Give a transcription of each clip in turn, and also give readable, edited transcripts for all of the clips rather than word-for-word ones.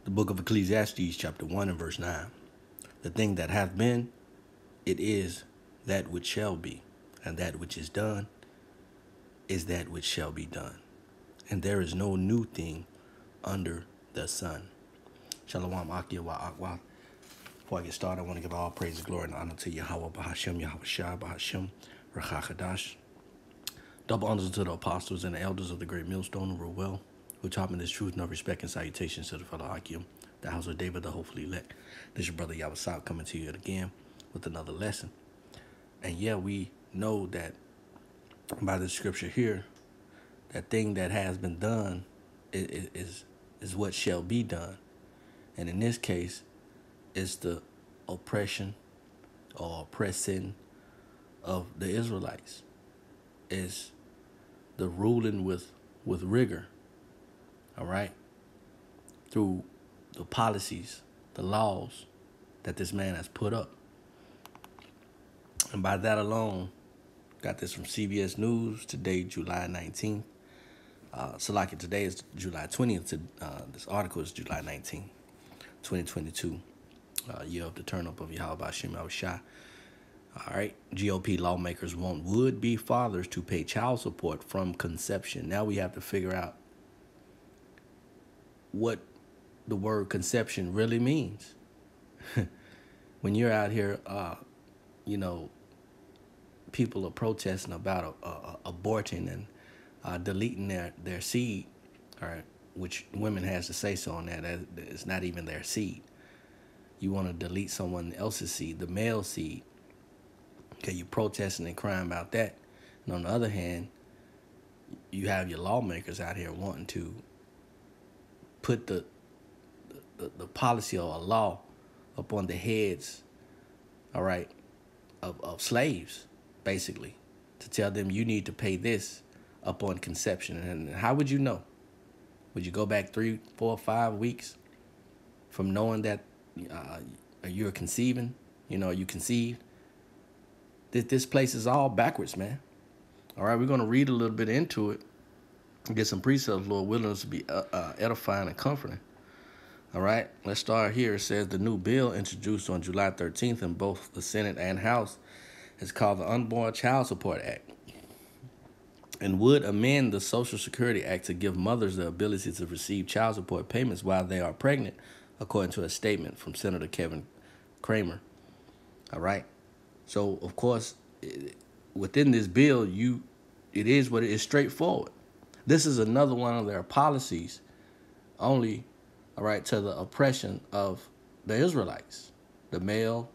The book of Ecclesiastes, chapter 1 and verse 9. The thing that hath been, it is that which shall be, and that which is done is that which shall be done. And there is no new thing under the sun. Shalom, YAHAWAH. Before I get started, I want to give all praise, glory, and honor to YAHAWAH, YAHAWASHI, RAWCHAA, QADASH. Double honors to the apostles and the elders of the great millstone who rule well, who taught me this truth, no respect, and salutations to the fellow Hakim, the house of David, the hopefully elect. This is your brother YAHAWASHI coming to you again with another lesson. And yeah, we know that by the scripture here, that thing that has been done is what shall be done. And in this case, it's the oppression or oppressing of the Israelites. Is the ruling with rigor, all right, through the policies, the laws that this man has put up. And by that alone, got this from CBS News today, July 19th. Today is July 20th. This article is July 19th, 2022, year of the turn-up of YAHAWASHI. All right, GOP lawmakers want would-be fathers to pay child support from conception. Now we have to figure out what the word conception really means. When you're out here, people are protesting about aborting and deleting their seed, all right, which women has to say so on that. It's not even their seed. You want to delete someone else's seed, the male seed. Okay, you protesting and crying about that. And on the other hand, you have your lawmakers out here wanting to put the policy or a law upon the heads, all right, of slaves, basically, to tell them you need to pay this upon conception. And how would you know? Would you go back 3, 4, 5 weeks from knowing that you're conceiving? You conceived? This place is all backwards, man. All right, we're going to read a little bit into it and get some precepts, Lord willing, to be edifying and comforting. All right, let's start here. It says the new bill introduced on July 13th in both the Senate and House is called the Unborn Child Support Act and would amend the Social Security Act to give mothers the ability to receive child support payments while they are pregnant, according to a statement from Senator Kevin Cramer. All right. So, of course, within this bill, it is what it is, straightforward. This is another one of their policies only, all right, to the oppression of the Israelites, the male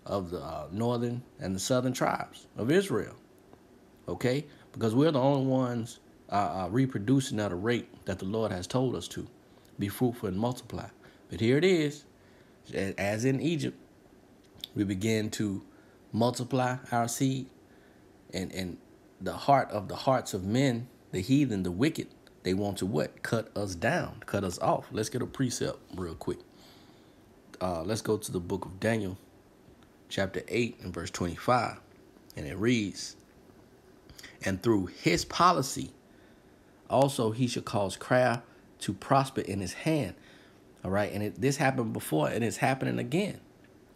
of the northern and the southern tribes of Israel, okay? Because we're the only ones reproducing at a rate that the Lord has told us to, be fruitful and multiply. But here it is, as in Egypt, we begin to multiply our seed, and the hearts of men, the heathen, the wicked, they want to what? Cut us down, cut us off. Let's get a precept real quick. Let's go to the book of Daniel, chapter 8 and verse 25, and it reads, and through his policy also he shall cause craft to prosper in his hand. All right, and this happened before, and it's happening again.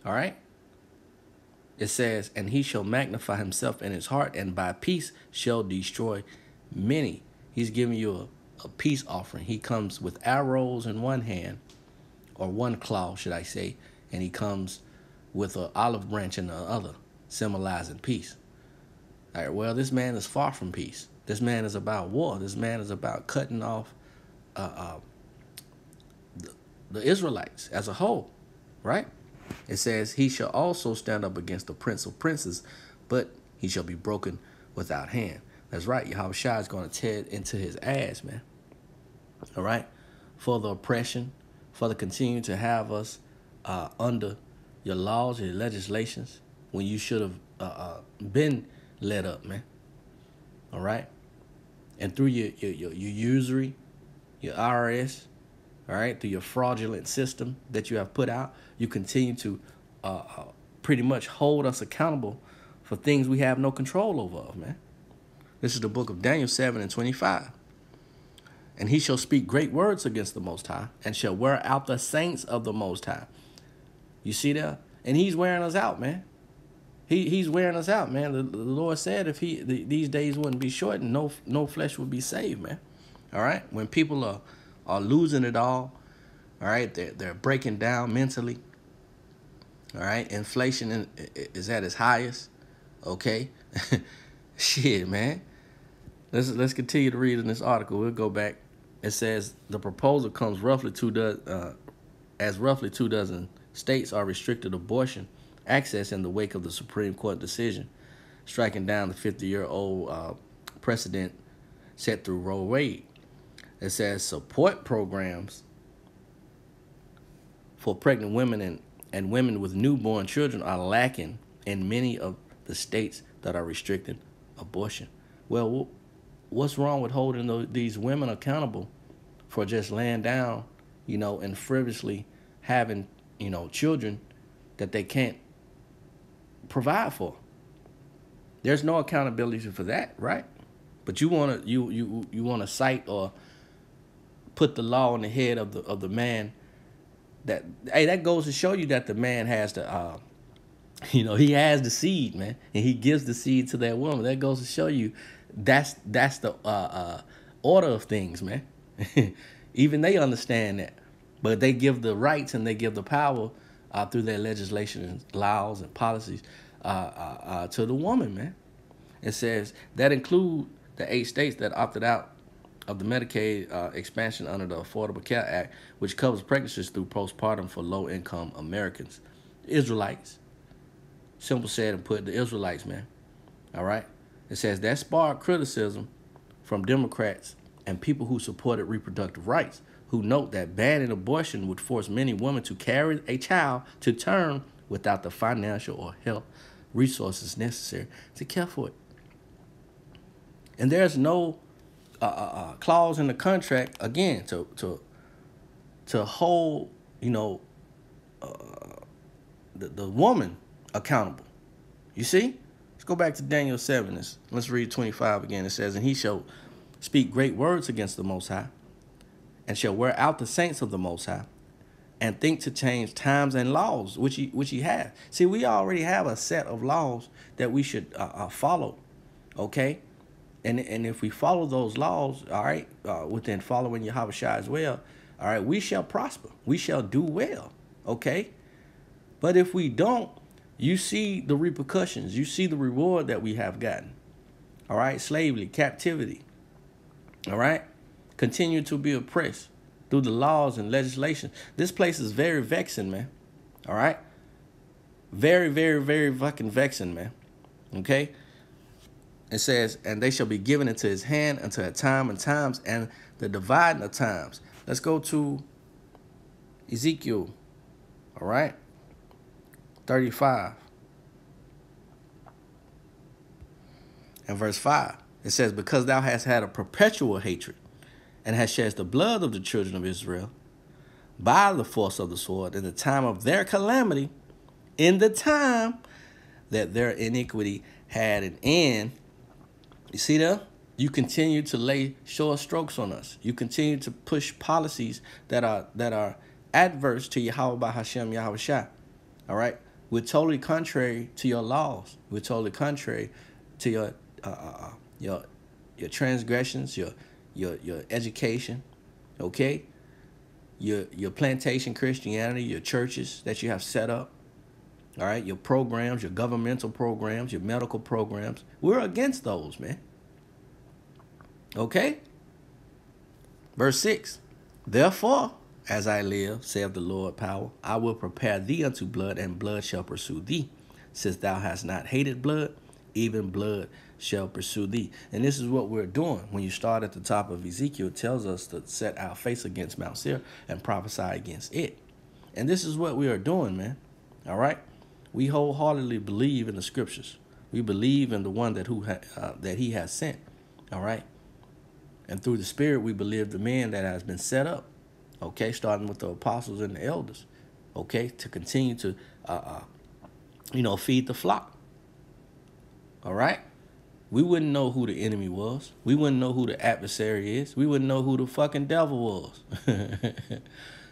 All right. It says, and he shall magnify himself in his heart, and by peace shall destroy many. He's giving you a peace offering. He comes with arrows in one hand, or one claw, should I say, and he comes with an olive branch in the other, symbolizing peace. All right, well, this man is far from peace. This man is about war. This man is about cutting off the Israelites as a whole, right? It says, he shall also stand up against the prince of princes, but he shall be broken without hand. That's right. YAHAWASHI is going to tear into his ass, man. All right. For the oppression, for the continue to have us under your laws, your legislations, when you should have been let up, man. All right. And through your usury, your IRS, all right, through your fraudulent system that you have put out, you continue to pretty much hold us accountable for things we have no control over, man. This is the book of Daniel 7 and 25. And he shall speak great words against the Most High, and shall wear out the saints of the Most High. You see that? And he's wearing us out, man. He's wearing us out, man. The Lord said if these days wouldn't be shortened, no flesh would be saved, man. All right? When people are losing it all right? They're breaking down mentally. All right? Inflation is at its highest. Okay? Shit, man. Let's continue to read in this article. We'll go back. It says the proposal comes roughly roughly 2 dozen states are restricted abortion access in the wake of the Supreme Court decision, striking down the 50-year-old precedent set through Roe Wade. It says support programs for pregnant women and women with newborn children are lacking in many of the states that are restricting abortion. Well, what's wrong with holding these women accountable for just laying down, and frivolously having, children that they can't provide for? There's no accountability for that, right? But you want to cite or put the law on the head of the man. That goes to show you that the man has the he has the seed, man, and he gives the seed to that woman. That goes to show you that's the order of things, man. Even they understand that, but they give the rights and they give the power through their legislation and laws and policies to the woman, man. It says that include the 8 states that opted out of the Medicaid expansion under the Affordable Care Act, which covers pregnancies through postpartum for low-income Americans. The Israelites. Simple said and put, the Israelites, man. All right? It says that sparked criticism from Democrats and people who supported reproductive rights, who note that banning abortion would force many women to carry a child to term without the financial or health resources necessary to care for it. And there's no clause in the contract, again, to hold, the woman accountable. You see? Let's go back to Daniel 7. Let's read 25 again. It says, and he shall speak great words against the Most High, and shall wear out the saints of the Most High, and think to change times and laws, which he has. See, we already have a set of laws that we should follow, okay? And if we follow those laws, all right, within following YAHAWASHI as well, all right, we shall prosper. We shall do well, okay? But if we don't, you see the repercussions. You see the reward that we have gotten, all right? Slavery, captivity, all right? Continue to be oppressed through the laws and legislation. This place is very vexing, man, all right? Very, very, very fucking vexing, man, okay? It says, and they shall be given into his hand until a time and times and the dividing of times. Let's go to Ezekiel, all right? 35. And verse 5. It says, because thou hast had a perpetual hatred and hast shed the blood of the children of Israel by the force of the sword in the time of their calamity, in the time that their iniquity had an end. You see that? You continue to lay short strokes on us. You continue to push policies that are adverse to YAHAWAH Hashem YAHAWASHI. All right? We're totally contrary to your laws. We're totally contrary to your transgressions, your education, okay? Your plantation Christianity, your churches that you have set up. All right, your programs, your governmental programs, your medical programs. We're against those, man. Okay? Verse 6. Therefore, as I live, saith the Lord power, I will prepare thee unto blood, and blood shall pursue thee. Since thou hast not hated blood, even blood shall pursue thee. And this is what we're doing. When you start at the top of Ezekiel, it tells us to set our face against Mount Seir and prophesy against it. And this is what we are doing, man. All right? We wholeheartedly believe in the scriptures. We believe in the one that he has sent. All right? And through the Spirit, we believe the man that has been set up. Okay? Starting with the apostles and the elders. Okay? To continue to, feed the flock. All right? we wouldn't know who the enemy was. We wouldn't know who the adversary is. We wouldn't know who the fucking devil was.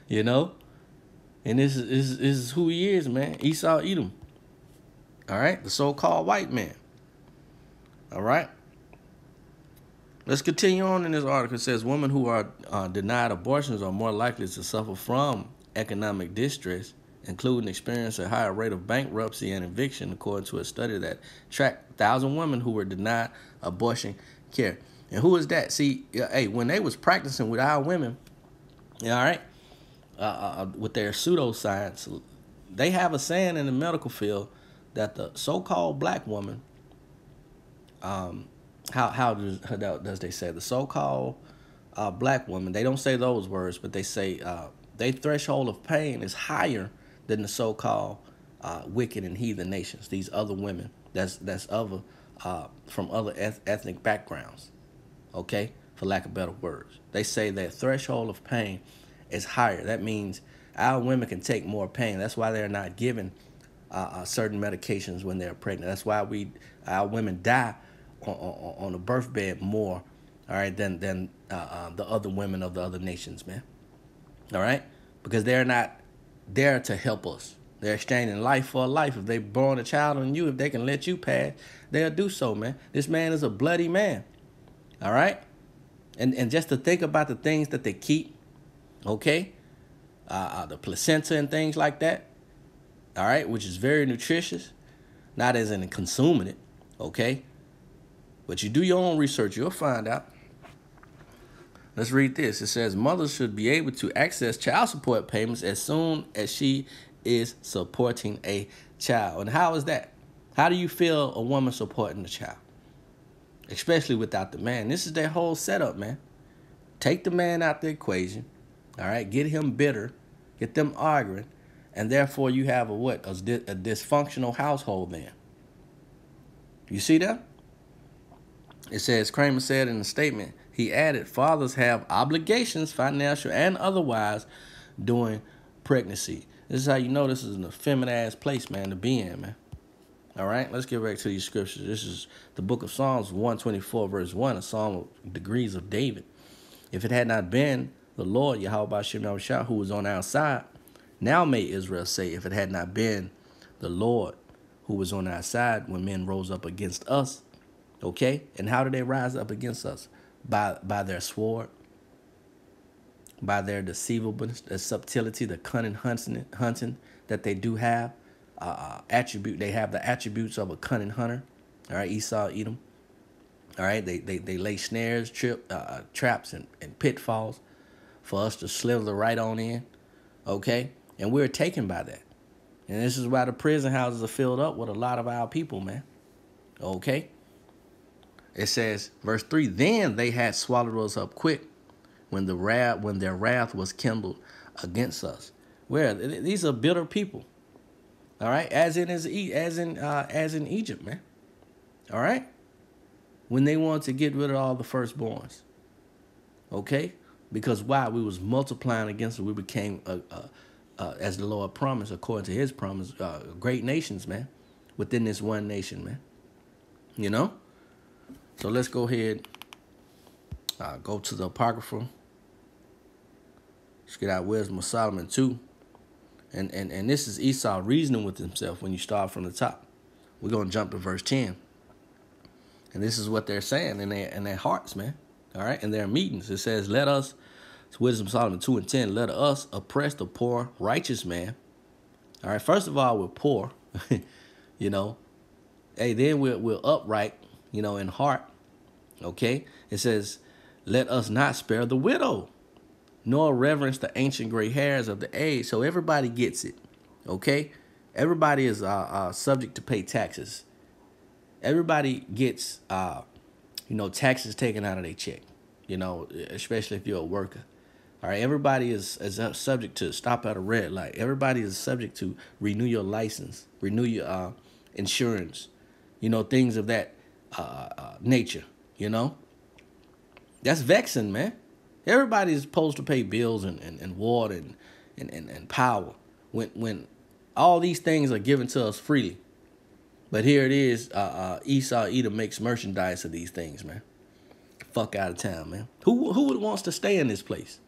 You know? And this is who he is, man. Esau Edom. All right? The so-called white man. All right? Let's continue on in this article. It says, women who are denied abortions are more likely to suffer from economic distress, including experience a higher rate of bankruptcy and eviction, according to a study that tracked 1,000 women who were denied abortion care. And who is that? See, hey, when they was practicing with our women, all right, with their pseudoscience, they have a saying in the medical field that the so-called black woman, how does they say the so-called black woman? They don't say those words, but they say their threshold of pain is higher than the so-called wicked and heathen nations. These other women that's other from other ethnic backgrounds. Okay, for lack of better words, they say their threshold of pain is higher. That means our women can take more pain. That's why they're not given certain medications when they're pregnant. That's why our women die on the birth bed more, all right, than the other women of the other nations, man. All right, because they're not there to help us. They're exchanging life for a life. If they born a child on you, if they can let you pass, they'll do so, man. This man is a bloody man. All right, and just to think about the things that they keep, okay, the placenta and things like that, all right, which is very nutritious, not as in consuming it, okay. But you do your own research, you'll find out. Let's read this. It says, mothers should be able to access child support payments as soon as she is supporting a child. And how is that? How do you feel a woman supporting a child? Especially without the man. This is their whole setup, man. Take the man out the equation, all right? Get him bitter, get them arguing, and therefore you have a dysfunctional household then. You see that? It says, Kramer said in a statement, he added, fathers have obligations, financial and otherwise, during pregnancy. This is how you know this is an effeminate-ass place, man, to be in, man. All right, let's get back to these scriptures. This is the book of Psalms 124, verse 1, a psalm of degrees of David. If it had not been the Lord, YAHAWASHI, who was on our side, now may Israel say, if it had not been the Lord who was on our side when men rose up against us. Okay? And how did they rise up against us? By their sword, by their deceivableness, their subtlety, the cunning hunting that they do have. They have the attributes of a cunning hunter. All right, Esau, Edom. All right, they lay snares, traps, and pitfalls for us to slither right on in. Okay, and we're taken by that. And this is why the prison houses are filled up with a lot of our people, man. Okay. It says, verse 3, then they had swallowed us up quick when their wrath was kindled against us. Where these are bitter people. All right, as in Egypt, man. All right, when they wanted to get rid of all the firstborns. Okay, because why? We was multiplying against them. We became, as the Lord promised, according to His promise, great nations, man, within this one nation, man. You know. So let's go ahead, go to the Apocrypha. Let's get out Wisdom of Solomon 2. And this is Esau reasoning with himself when you start from the top. We're going to jump to verse 10. And this is what they're saying in their hearts, man. All right, in their meetings. It says, let us, it's Wisdom of Solomon 2 and 10, let us oppress the poor, righteous man. All right, first of all, we're poor, you know. Hey, then we're upright, you know, in heart, okay? It says, let us not spare the widow, nor reverence the ancient gray hairs of the age. So everybody gets it, okay? Everybody is subject to pay taxes. Everybody gets, you know, taxes taken out of their check, you know, especially if you're a worker. All right, everybody is subject to stop at a red light. Everybody is subject to renew your license, renew your insurance, you know, things of that nature, you know. That's vexing, man. Everybody is supposed to pay bills and water and power when all these things are given to us freely. But here it is. Esau Edom makes merchandise of these things, man. Fuck out of town, man. Who wants to stay in this place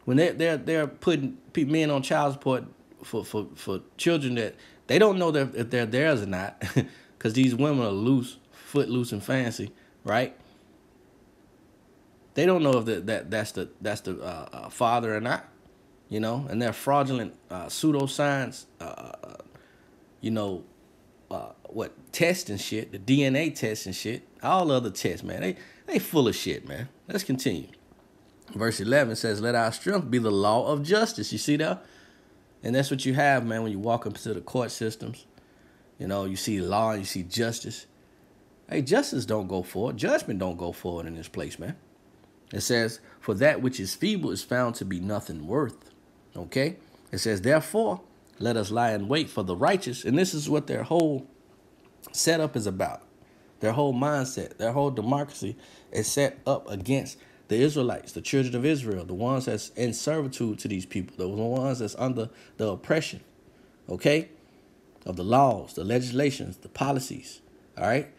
when they're putting men on child support for children that they don't know if they're theirs or not, because these women are loose, footloose, and fancy, right? They don't know if that's the father or not, you know, and they're fraudulent pseudo signs, you know, what test and shit, the DNA test and shit, all other tests, man. They full of shit, man. Let's continue. Verse 11 says, "Let our strength be the law of justice." You see that? And that's what you have, man, when you walk into the court systems. You know, you see law and you see justice. Hey, justice don't go forward. Judgment don't go forward in this place, man. It says, "For that which is feeble is found to be nothing worth." Okay? It says, "Therefore, let us lie in wait for the righteous." And this is what their whole setup is about. Their whole mindset, their whole democracy is set up against the Israelites, the children of Israel, the ones that's in servitude to these people, the ones that's under the oppression, okay, of the laws, the legislations, the policies, all right?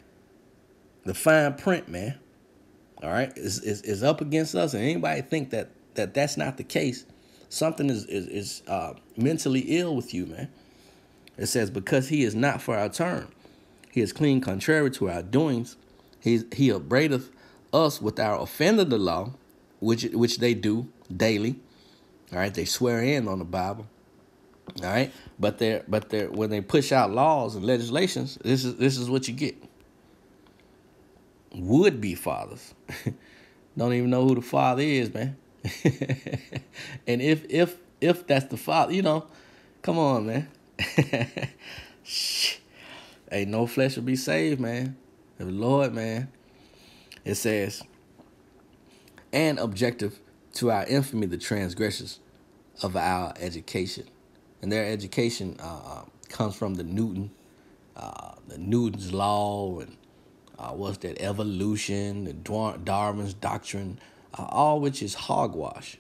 The fine print, man, all right, is up against us. And anybody think that's not the case, something is mentally ill with you, man. It says, "Because he is not for our turn. He is clean contrary to our doings. He upbraideth us with our offending the law," which they do daily. All right, they swear in on the Bible. All right, but they're when they push out laws and legislations, this is what you get. Would be fathers don't even know who the father is, man. And if that's the father, you know, come on, man. Ain't no flesh will be saved, man. The Lord, man. It says, "And objective to our infamy, the transgressors of our education." And their education comes from the Newton's law, and what's that, evolution, the Darwin's doctrine, all which is hogwash,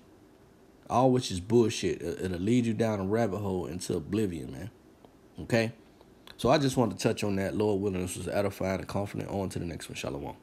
all which is bullshit. It'll lead you down a rabbit hole into oblivion, man. Okay? So I just wanted to touch on that. Lord willing, this was edifying and confident. On to the next one. Shalom.